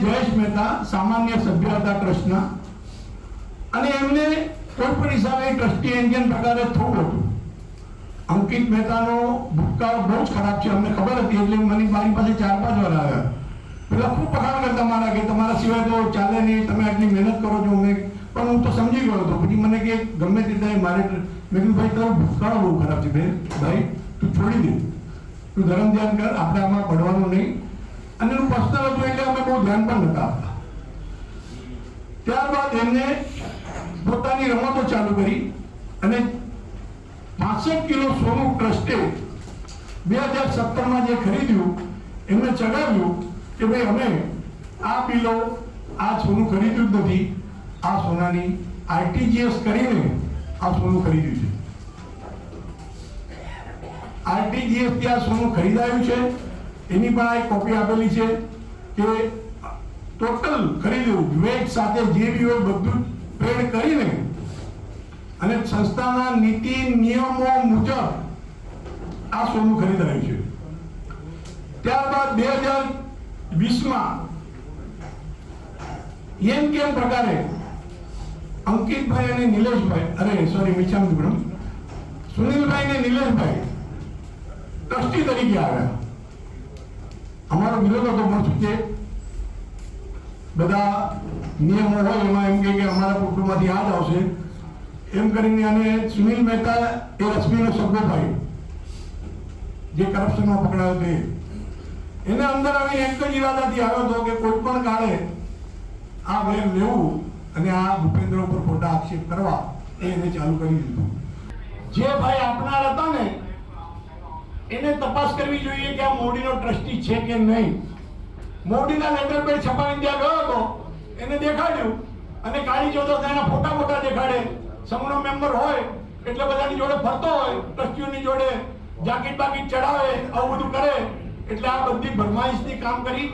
જયેશ મહેતા સામાન્ય સભ્ય હતા ટ્રસ્ટના, અને એમને કોઈ પણ હિસાબે ટ્રસ્ટી એન્જિન પ્રકારે થવું હતું. અંકિત મહેતાનો ભૂતકાળ બહુ જ ખરાબ છે, અમને ખબર હતી, એટલે મને મારી પાસે 4-5 વાર આવ્યા. પેલા ખૂબ પખાણ કરતા મારા કે તમારા સિવાય તો ચાલે નહીં, તમે આટલી મહેનત કરો છો. પણ હું તો સમજી ગયો હતો. પછી મને કે ગમે તે થાય મારે, મેં કીધું ભાઈ તારો ભૂતકાળ બહુ ખરાબ છે ભાઈ, તું છોડી દે, તું ધર્મ ધ્યાન કર, આપણે આમાં પડવાનું નહીં. અને એનું પર્સનલ હતું એટલે અમે બહુ ધ્યાન પણ નતા આપતા. ત્યારબાદ એમને પોતાની રમતો ચાલુ કરી અને 65 કિલો સોનું ટ્રસ્ટે 2017માં જે ખરીદ્યું એમને ચડાવ્યું કે ભાઈ અમે આ બિલો આ સોનું ખરીદ્યું જ નથી, આ સોનાની આરટીજીએસ કરીને આ સોનું ખરીદ્યું છે. આરટીજીએસ થી આ સોનું ખરીદાયું છે, એની પણ આ એક કોપી આપેલી છે કે ટોટલ ખરીદ્યું વેટ સાથે જે બી હોય બધું પેડ કરીને અને સંસ્થાના નીતિ નિયમો મુજબ આ સોનું ખરીદાયું છે. ત્યારબાદ 2020માં એમ કેમ પ્રકારે અંકિતભાઈ અને નિલેશભાઈ, સુનિલભાઈ ને નિલેશભાઈ ટ્રસ્ટી તરીકે આવ્યા. અમારો વિરોધ હતો, પણ શું છે બધા નિયમો હોય એમાં એમ કે અમારા કુટુંબમાંથી આ જ આવશે એમ કરીને. અને સુનિલ મહેતા એ રશ્મિનો સગો ભાઈ જે કરપ્શનમાં પકડાયો તે, એને અંદર આવીને એક જ ઈરાદાથી આવ્યો હતો કે કોઈ પણ કાળે આ વેર લેવું અને આ ભૂપેન્દ્ર ઉપર ખોટા આક્ષેપ કરવા, એને ચાલુ કરી દીધું. જે ભાઈ આપનાર હતા ને એને તપાસ કરવી જોઈએ કે આ મોડીનો ટ્રસ્ટી છે કે નહીં. મોડીના લેટર પેડ છપાવીને ત્યાં ગયો હતો, એને દેખાડ્યું અને કાળી ચોદસ એના ફોટા દેખાડે. સમૂહનો મેમ્બર હોય એટલે બધાની જોડે ફરતો હોય, ટ્રસ્ટીઓની જોડે જાકીટ બાકીટ ચડાવે, આવું બધું કરે. એટલે આ બધી ભરમાઈશથી કામ કરી.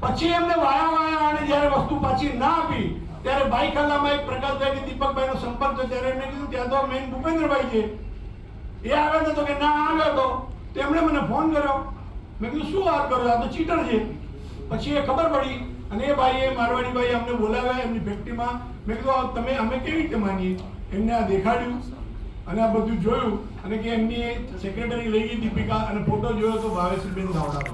પછી એમને વાયા અને જ્યારે વસ્તુ પાછી ના આપી ત્યારે બાઈક હલ્લામાં એક પ્રકાશભાઈ કે દીપકભાઈનો સંપર્ક થયો. ત્યારે એમને કીધું ત્યાં તો મેઇન ભૂપેન્દ્રભાઈ છે, એ આવ્યો હતો કે ના આવ્યો હતો. તેમણે મને ફોન કર્યો. મેં કીધું શું વાત કરો, આ તો ચીટર છે. પછી એ ખબર પડી અને એ ભાઈએ મારવાડી ભાઈ અમને બોલાવ્યા એમની ફેક્ટરીમાં. મેં કીધું તમે અમે કેવી રીતે માનીએ. એમને આ દેખાડ્યું અને આ બધું જોયું અને કે એમની સેક્રેટરી લઈ ગઈ દીપિકા અને ફોટો જોયો તો ભાવેશબેન દાવડાનો.